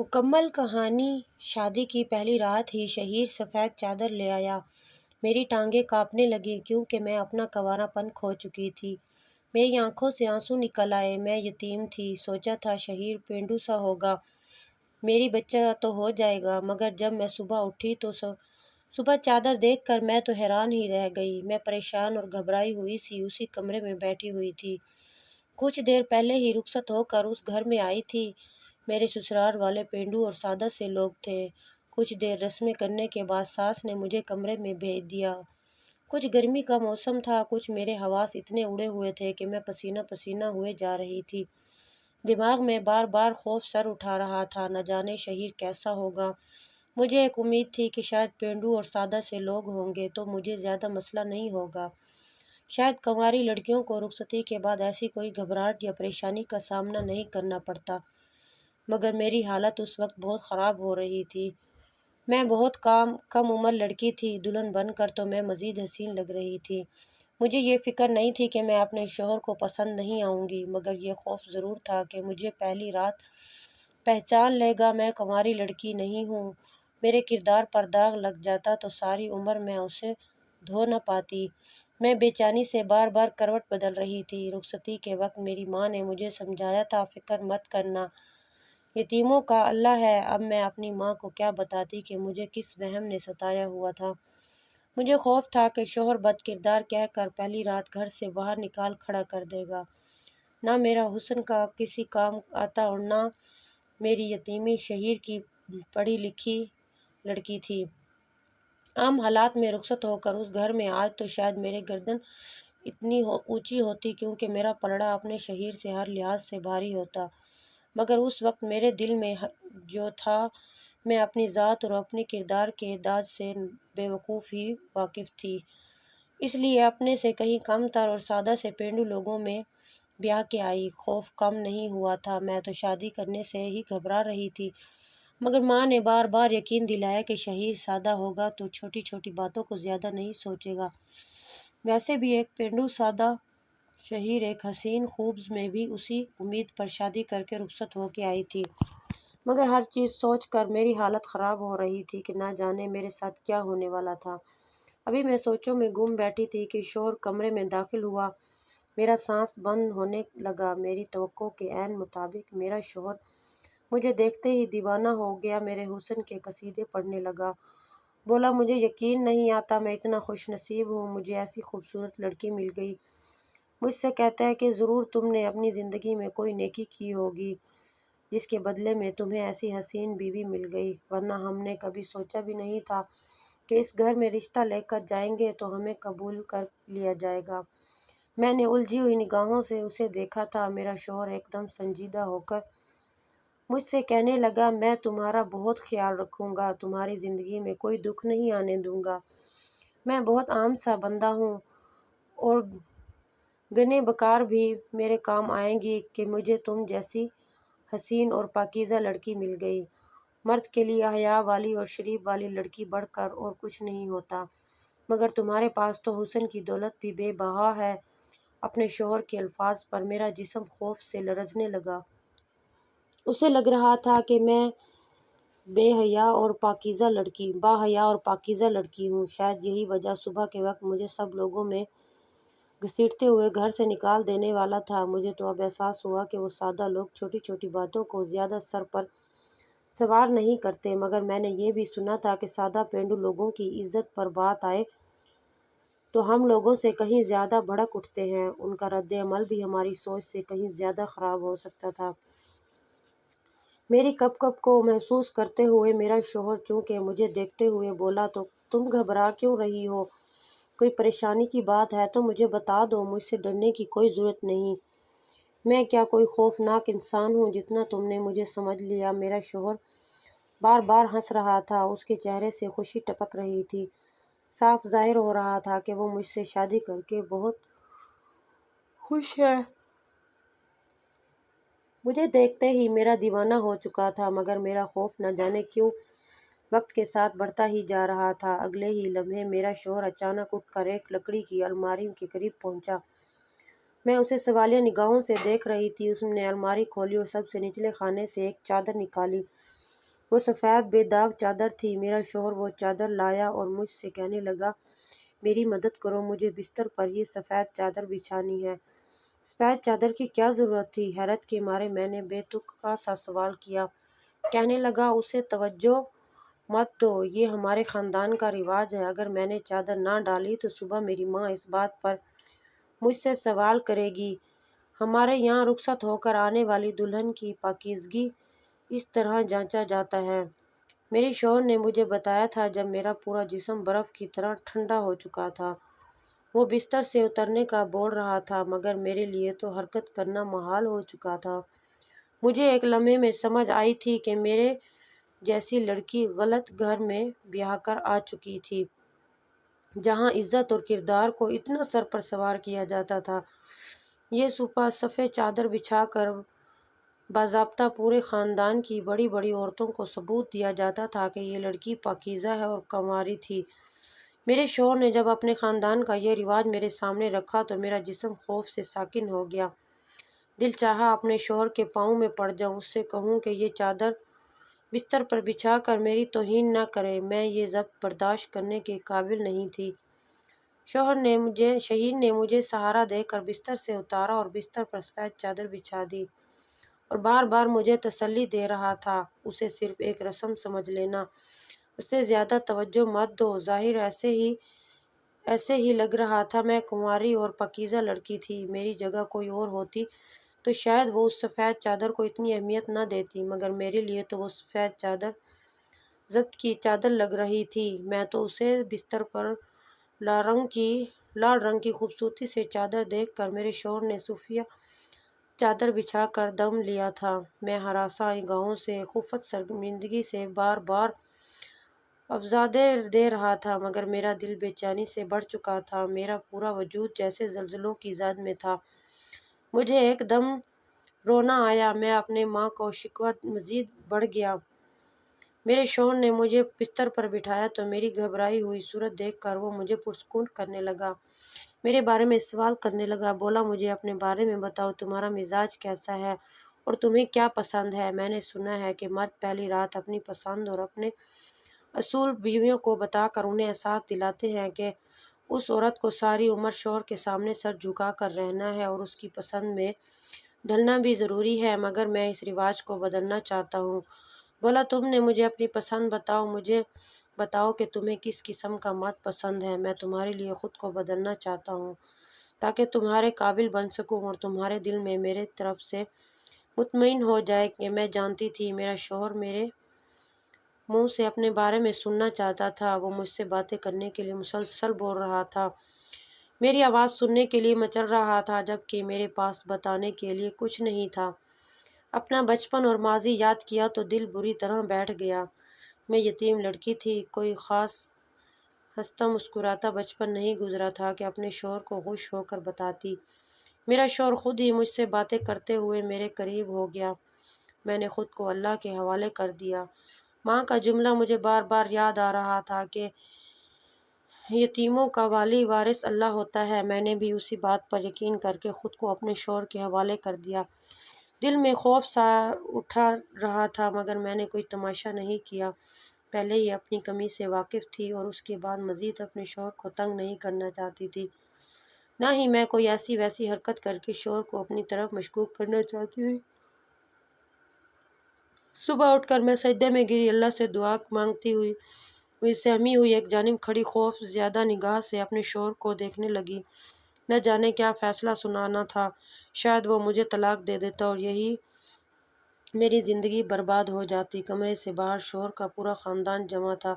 مکمل کہانی۔ شادی کی پہلی رات ہی شہیر سفید چادر لے آیا۔ میری ٹانگیں کانپنے لگیں کیونکہ میں اپنا کنوارا پن کھو چکی تھی۔ میری آنکھوں سے آنسو نکل آئے۔ میں یتیم تھی۔ سوچا تھا شہیر پینڈو سا ہوگا، میری بچہ تو ہو جائے گا، مگر جب میں صبح اٹھی تو صبح چادر دیکھ کر میں تو حیران ہی رہ گئی۔ میں پریشان اور گھبرائی ہوئی سی اسی کمرے میں بیٹھی ہوئی تھی۔ کچھ دیر پہلے ہی رخصت ہو کر اس گھر میں آئی تھی۔ میرے سسرال والے پینڈو اور سادہ سے لوگ تھے۔ کچھ دیر رسمیں کرنے کے بعد ساس نے مجھے کمرے میں بھیج دیا۔ کچھ گرمی کا موسم تھا، کچھ میرے حواس اتنے اڑے ہوئے تھے کہ میں پسینہ پسینہ ہوئے جا رہی تھی۔ دماغ میں بار بار خوف سر اٹھا رہا تھا، نہ جانے شہیر کیسا ہوگا۔ مجھے ایک امید تھی کہ شاید پینڈو اور سادہ سے لوگ ہوں گے تو مجھے زیادہ مسئلہ نہیں ہوگا۔ شاید کنواری لڑکیوں کو رخصتی کے بعد ایسی کوئی گھبراہٹ یا پریشانی کا سامنا نہیں کرنا پڑتا، مگر میری حالت اس وقت بہت خراب ہو رہی تھی۔ میں بہت کم عمر لڑکی تھی، دلہن بن کر تو میں مزید حسین لگ رہی تھی۔ مجھے یہ فکر نہیں تھی کہ میں اپنے شوہر کو پسند نہیں آؤں گی، مگر یہ خوف ضرور تھا کہ مجھے پہلی رات پہچان لے گا۔ میں کنواری لڑکی نہیں ہوں، میرے کردار پر داغ لگ جاتا تو ساری عمر میں اسے دھو نہ پاتی۔ میں بے چینی سے بار بار کروٹ بدل رہی تھی۔ رخصتی کے وقت میری ماں نے مجھے سمجھایا تھا، فکر مت کرنا، یتیموں کا اللہ ہے۔ اب میں اپنی ماں کو کیا بتاتی کہ مجھے کس وہم نے ستایا ہوا تھا۔ مجھے خوف تھا کہ شوہر بد کردار کہہ کر پہلی رات گھر سے باہر نکال کھڑا کر دے گا۔ نہ میرا حسن کا کسی کام آتا اور نہ میری یتیمی شہیر کی پڑھی لکھی لڑکی تھی۔ عام حالات میں رخصت ہو کر اس گھر میں آج تو شاید میری گردن اتنی اونچی ہوتی کیونکہ میرا پلڑا اپنے شہیر سے ہر لحاظ سے بھاری ہوتا، مگر اس وقت میرے دل میں جو تھا، میں اپنی ذات اور اپنے کردار کے اعداد سے بے وقوف ہی واقف تھی۔ اس لیے اپنے سے کہیں کم تر اور سادہ سے پینڈو لوگوں میں بیاہ کے آئی۔ خوف کم نہیں ہوا تھا، میں تو شادی کرنے سے ہی گھبرا رہی تھی، مگر ماں نے بار بار یقین دلایا کہ شہیر سادہ ہوگا تو چھوٹی چھوٹی باتوں کو زیادہ نہیں سوچے گا۔ ویسے بھی ایک پینڈو سادہ شہیر ایک حسین خوبص میں بھی اسی امید پر شادی کر کے رخصت ہو کے آئی تھی، مگر ہر چیز سوچ کر میری حالت خراب ہو رہی تھی کہ نہ جانے میرے ساتھ کیا ہونے والا تھا۔ ابھی میں سوچوں میں گم بیٹھی تھی کہ شوہر کمرے میں داخل ہوا۔ میرا سانس بند ہونے لگا۔ میری توقع کے عین مطابق میرا شوہر مجھے دیکھتے ہی دیوانہ ہو گیا، میرے حسن کے قصیدے پڑھنے لگا۔ بولا، مجھے یقین نہیں آتا، میں اتنا خوش نصیب ہوں، مجھے ایسی خوبصورت لڑکی مل گئی۔ مجھ سے کہتا ہے کہ ضرور تم نے اپنی زندگی میں کوئی نیکی کی ہوگی جس کے بدلے میں تمہیں ایسی حسین بیوی مل گئی، ورنہ ہم نے کبھی سوچا بھی نہیں تھا کہ اس گھر میں رشتہ لے کر جائیں گے تو ہمیں قبول کر لیا جائے گا۔ میں نے الجھی ہوئی نگاہوں سے اسے دیکھا تھا۔ میرا شوہر ایک دم سنجیدہ ہو کر مجھ سے کہنے لگا، میں تمہارا بہت خیال رکھوں گا، تمہاری زندگی میں کوئی دکھ نہیں آنے دوں گا۔ میں بہت عام سا بندہ ہوں اور گنے بکار بھی میرے کام آئیں گی کہ مجھے تم جیسی حسین اور پاکیزہ لڑکی مل گئی۔ مرد کے لیے حیا والی اور شریف والی لڑکی بڑھ کر اور کچھ نہیں ہوتا، مگر تمہارے پاس تو حسن کی دولت بھی بے بہا ہے۔ اپنے شوہر کے الفاظ پر میرا جسم خوف سے لرزنے لگا۔ اسے لگ رہا تھا کہ میں با حیا اور پاکیزہ لڑکی ہوں۔ شاید یہی وجہ صبح کے وقت مجھے سب لوگوں میں گھسیٹتے ہوئے گھر سے نکال دینے والا تھا۔ مجھے تو اب احساس ہوا کہ وہ سادہ لوگ چھوٹی چھوٹی باتوں کو زیادہ سر پر سوار نہیں کرتے، مگر میں نے یہ بھی سنا تھا کہ سادہ پینڈو لوگوں کی عزت پر بات آئے تو ہم لوگوں سے کہیں زیادہ بھڑک اٹھتے ہیں۔ ان کا رد عمل بھی ہماری سوچ سے کہیں زیادہ خراب ہو سکتا تھا۔ میری کپ کو محسوس کرتے ہوئے میرا شوہر چونکہ مجھے دیکھتے ہوئے بولا، تو تم گھبرا کیوں رہی ہو؟ کوئی پریشانی کی بات ہے تو مجھے بتا دو، مجھ سے ڈرنے کی کوئی ضرورت نہیں۔ میں کیا کوئی خوفناک انسان ہوں جتنا تم نے مجھے سمجھ لیا؟ میرا شوہر بار بار ہنس رہا تھا، اس کے چہرے سے خوشی ٹپک رہی تھی۔ صاف ظاہر ہو رہا تھا کہ وہ مجھ سے شادی کر کے بہت خوش ہے۔ مجھے دیکھتے ہی میرا دیوانہ ہو چکا تھا، مگر میرا خوف نہ جانے کیوں وقت کے ساتھ بڑھتا ہی جا رہا تھا۔ اگلے ہی لمحے میرا شوہر اچانک اٹھ کر ایک لکڑی کی الماری کے قریب پہنچا۔ میں اسے سوالیہ نگاہوں سے دیکھ رہی تھی۔ اس نے الماری کھولی اور سب سے نچلے خانے سے ایک چادر نکالی۔ وہ سفید بے داغ چادر تھی۔ میرا شوہر وہ چادر لایا اور مجھ سے کہنے لگا، میری مدد کرو، مجھے بستر پر یہ سفید چادر بچھانی ہے۔ سفید چادر کی کیا ضرورت تھی؟ حیرت کے مارے میں نے بے تکا سا سوال کیا۔ کہنے لگا، اسے توجہ مت دو، یہ ہمارے خاندان کا رواج ہے۔ اگر میں نے چادر نہ ڈالی تو صبح میری ماں اس بات پر مجھ سے سوال کرے گی۔ ہمارے یہاں رخصت ہو کر آنے والی دلہن کی پاکیزگی اس طرح جانچا جاتا ہے۔ میرے شوہر نے مجھے بتایا تھا جب میرا پورا جسم برف کی طرح ٹھنڈا ہو چکا تھا۔ وہ بستر سے اترنے کا بول رہا تھا مگر میرے لیے تو حرکت کرنا محال ہو چکا تھا۔ مجھے ایک لمحے میں سمجھ آئی تھی کہ میرے جیسی لڑکی غلط گھر میں بیاہ کر آ چکی تھی، جہاں عزت اور کردار کو اتنا سر پر سوار کیا جاتا تھا۔ یہ سفید چادر بچھا کر باضابطہ پورے خاندان کی بڑی بڑی عورتوں کو ثبوت دیا جاتا تھا کہ یہ لڑکی پاکیزہ ہے اور کنواری تھی۔ میرے شوہر نے جب اپنے خاندان کا یہ رواج میرے سامنے رکھا تو میرا جسم خوف سے ساکن ہو گیا۔ دل چاہا اپنے شوہر کے پاؤں میں پڑ جاؤں، اس سے کہوں کہ یہ چادر بستر پر بچھا کر میری توہین نہ کرے۔ میں یہ ضبط برداشت کرنے کے قابل نہیں تھی۔ شہیر نے مجھے سہارا دے کر بستر سے اتارا اور بستر پر سفید چادر بچھا دی اور بار بار مجھے تسلی دے رہا تھا، اسے صرف ایک رسم سمجھ لینا، اس سے زیادہ توجہ مت دو۔ ظاہر ایسے ہی لگ رہا تھا۔ میں کنواری اور پاکیزہ لڑکی تھی، میری جگہ کوئی اور ہوتی تو شاید وہ اس سفید چادر کو اتنی اہمیت نہ دیتی، مگر میرے لیے تو وہ سفید چادر ضبط کی چادر لگ رہی تھی۔ میں تو اسے بستر پر لال رنگ کی خوبصورتی سے چادر دیکھ کر میرے شوہر نے صوفیہ چادر بچھا کر دم لیا تھا۔ میں ہراساں نگاہوں سے، خفت شرمندگی سے بار بار افسانے دے رہا تھا، مگر میرا دل بے چینی سے بھر چکا تھا، میرا پورا وجود جیسے زلزلوں کی زد میں تھا۔ مجھے ایک دم رونا آیا، میں اپنے ماں کا شکوہ مزید بڑھ گیا۔ میرے شوہر نے مجھے بستر پر بٹھایا تو میری گھبرائی ہوئی صورت دیکھ کر وہ مجھے پرسکون کرنے لگا، میرے بارے میں سوال کرنے لگا۔ بولا، مجھے اپنے بارے میں بتاؤ، تمہارا مزاج کیسا ہے اور تمہیں کیا پسند ہے؟ میں نے سنا ہے کہ مرد پہلی رات اپنی پسند اور اپنے اصول بیویوں کو بتا کر انہیں احساس دلاتے ہیں کہ اس عورت کو ساری عمر شوہر کے سامنے سر جھکا کر رہنا ہے اور اس کی پسند میں ڈھلنا بھی ضروری ہے، مگر میں اس رواج کو بدلنا چاہتا ہوں۔ بولا، تم نے مجھے اپنی پسند بتاؤ، مجھے بتاؤ کہ تمہیں کس قسم کا مرد پسند ہے۔ میں تمہارے لیے خود کو بدلنا چاہتا ہوں تاکہ تمہارے قابل بن سکوں اور تمہارے دل میں میرے طرف سے مطمئن ہو جائے کہ میں جانتی تھی میرا شوہر میرے منہ سے اپنے بارے میں سننا چاہتا تھا۔ وہ مجھ سے باتیں کرنے کے لیے مسلسل بول رہا تھا، میری آواز سننے کے لیے مچل رہا تھا، جبکہ میرے پاس بتانے کے لیے کچھ نہیں تھا۔ اپنا بچپن اور ماضی یاد کیا تو دل بری طرح بیٹھ گیا۔ میں یتیم لڑکی تھی، کوئی خاص ہنستا مسکراتا بچپن نہیں گزرا تھا کہ اپنے شوہر کو خوش ہو کر بتاتی۔ میرا شوہر خود ہی مجھ سے باتیں کرتے ہوئے میرے قریب ہو گیا۔ میں نے خود کو اللہ کے حوالے کر دیا۔ ماں کا جملہ مجھے بار بار یاد آ رہا تھا کہ یتیموں کا والی وارث اللہ ہوتا ہے۔ میں نے بھی اسی بات پر یقین کر کے خود کو اپنے شوہر کے حوالے کر دیا۔ دل میں خوف سا اٹھا رہا تھا، مگر میں نے کوئی تماشا نہیں کیا۔ پہلے ہی اپنی کمی سے واقف تھی اور اس کے بعد مزید اپنے شوہر کو تنگ نہیں کرنا چاہتی تھی، نہ ہی میں کوئی ایسی ویسی حرکت کر کے شوہر کو اپنی طرف مشغول کرنا چاہتی تھی۔ صبح اٹھ کر میں سجدے میں گری، اللہ سے دعا مانگتی ہوئی سہمی ہوئی ایک جانب کھڑی خوف زدہ نگاہ سے اپنے شوہر کو دیکھنے لگی۔ نہ جانے کیا فیصلہ سنانا تھا، شاید وہ مجھے طلاق دے دیتا اور یہی میری زندگی برباد ہو جاتی۔ کمرے سے باہر شوہر کا پورا خاندان جمع تھا۔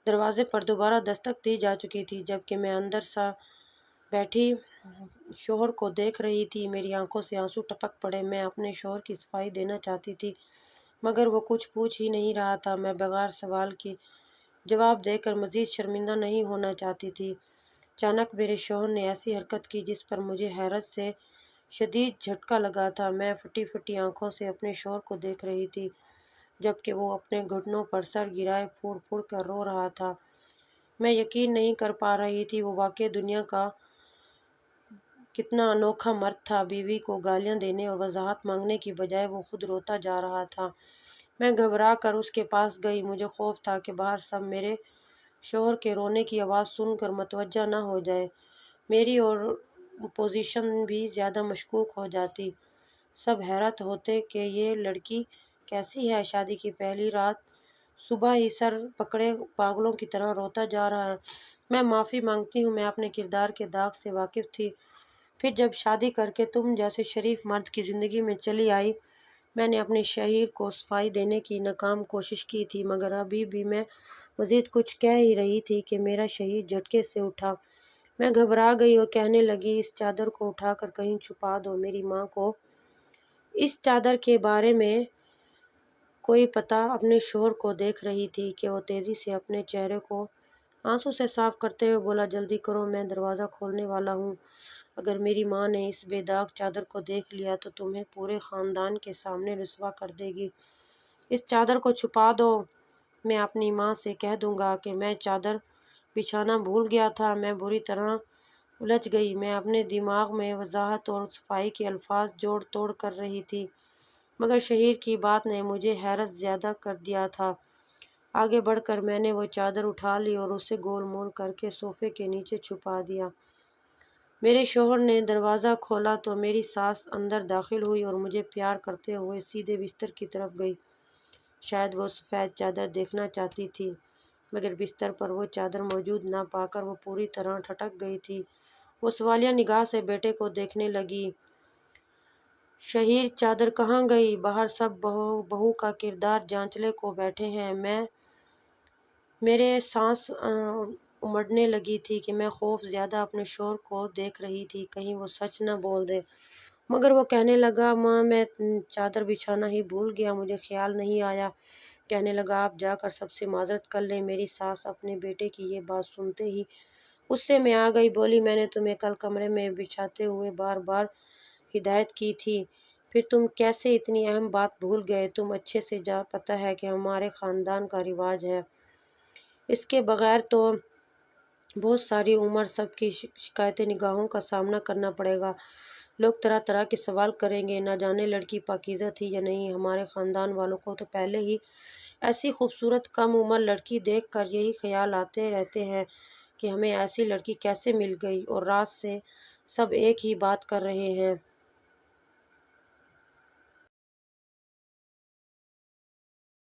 دروازے پر دوبارہ دستک دی جا چکی تھی، جبکہ میں اندر سا بیٹھی شوہر کو دیکھ رہی تھی۔ میری آنکھوں سے آنسو ٹپک پڑے۔ میں اپنے شوہر کی صفائی دینا چاہتی تھی، مگر وہ کچھ پوچھ ہی نہیں رہا تھا۔ میں بغیر سوال کے جواب دے کر مزید شرمندہ نہیں ہونا چاہتی تھی۔ اچانک میرے شوہر نے ایسی حرکت کی جس پر مجھے حیرت سے شدید جھٹکا لگا تھا۔ میں پھٹی پھٹی آنکھوں سے اپنے شوہر کو دیکھ رہی تھی، جبکہ وہ اپنے گھٹنوں پر سر گرائے پھوڑ پھوڑ کر رو رہا تھا۔ میں یقین نہیں کر پا رہی تھی وہ واقعی دنیا کا کتنا انوکھا مرد تھا۔ بیوی کو گالیاں دینے اور وضاحت مانگنے کی بجائے وہ خود روتا جا رہا تھا۔ میں گھبرا کر اس کے پاس گئی۔ مجھے خوف تھا کہ باہر سب میرے شوہر کے رونے کی آواز سن کر متوجہ نہ ہو جائے، میری اور پوزیشن بھی زیادہ مشکوک ہو جاتی۔ سب حیرت ہوتے کہ یہ لڑکی کیسی ہے، شادی کی پہلی رات صبح ہی سر پکڑے پاگلوں کی طرح روتا جا رہا ہے۔ میں معافی مانگتی ہوں، میں اپنے کردار کے داغ سے واقف تھی۔ پھر جب شادی کر کے تم جیسے شریف مرد کی زندگی میں چلی آئی، میں نے اپنے شہیر کو صفائی دینے کی ناکام کوشش کی تھی، مگر ابھی بھی میں مزید کچھ کہہ ہی رہی تھی کہ میرا شہیر جھٹکے سے اٹھا۔ میں گھبرا گئی اور کہنے لگی، اس چادر کو اٹھا کر کہیں چھپا دو۔ میری ماں کو اس چادر کے بارے میں کوئی پتہ اپنے شوہر کو دیکھ رہی تھی کہ وہ تیزی سے اپنے چہرے کو آنسوں سے صاف کرتے ہوئے بولا، جلدی کرو، میں دروازہ کھولنے والا ہوں۔ اگر میری ماں نے اس بے داغ چادر کو دیکھ لیا تو تمہیں پورے خاندان کے سامنے رسوا کر دے گی۔ اس چادر کو چھپا دو۔ میں اپنی ماں سے کہہ دوں گا کہ میں چادر بچھانا بھول گیا تھا۔ میں بری طرح الجھ گئی۔ میں اپنے دماغ میں وضاحت اور صفائی کے الفاظ جوڑ توڑ کر رہی تھی، مگر شہیر کی بات نے مجھے حیرت زدہ کر دیا تھا۔ آگے بڑھ کر میں نے وہ چادر اٹھا لی اور اسے گول مول کر کے صوفے کے نیچے چھپا دیا۔ میرے شوہر نے دروازہ کھولا تو میری ساس اندر داخل ہوئی اور مجھے پیار کرتے ہوئے سیدھے بستر کی طرف گئی۔ شاید وہ سفید چادر دیکھنا چاہتی تھی، مگر بستر پر وہ چادر موجود نہ پا کر وہ پوری طرح ٹھٹک گئی تھی۔ وہ سوالیہ نگاہ سے بیٹے کو دیکھنے لگی۔ شہیر، چادر کہاں گئی؟ باہر سب بہو کا کردار جانچنے کو بیٹھے ہیں۔ میرے سانس امڑنے لگی تھی کہ میں خوف زدہ اپنے شوہر کو دیکھ رہی تھی، کہیں وہ سچ نہ بول دے۔ مگر وہ کہنے لگا، ماں میں چادر بچھانا ہی بھول گیا، مجھے خیال نہیں آیا۔ کہنے لگا، آپ جا کر سب سے معذرت کر لیں۔ میری ساس اپنے بیٹے کی یہ بات سنتے ہی غصے میں آ گئی، بولی، میں نے تمہیں کل کمرے میں بچھاتے ہوئے بار بار ہدایت کی تھی، پھر تم کیسے اتنی اہم بات بھول گئے؟ تم اچھے سے پتہ ہے کہ ہمارے خاندان کا رواج ہے، اس کے بغیر تو بہت ساری عمر سب کی شکایت نگاہوں کا سامنا کرنا پڑے گا۔ لوگ طرح طرح کے سوال کریں گے، نہ جانے لڑکی پاکیزہ تھی یا نہیں۔ ہمارے خاندان والوں کو تو پہلے ہی ایسی خوبصورت کم عمر لڑکی دیکھ کر یہی خیال آتے رہتے ہیں کہ ہمیں ایسی لڑکی کیسے مل گئی، اور رات سے سب ایک ہی بات کر رہے ہیں۔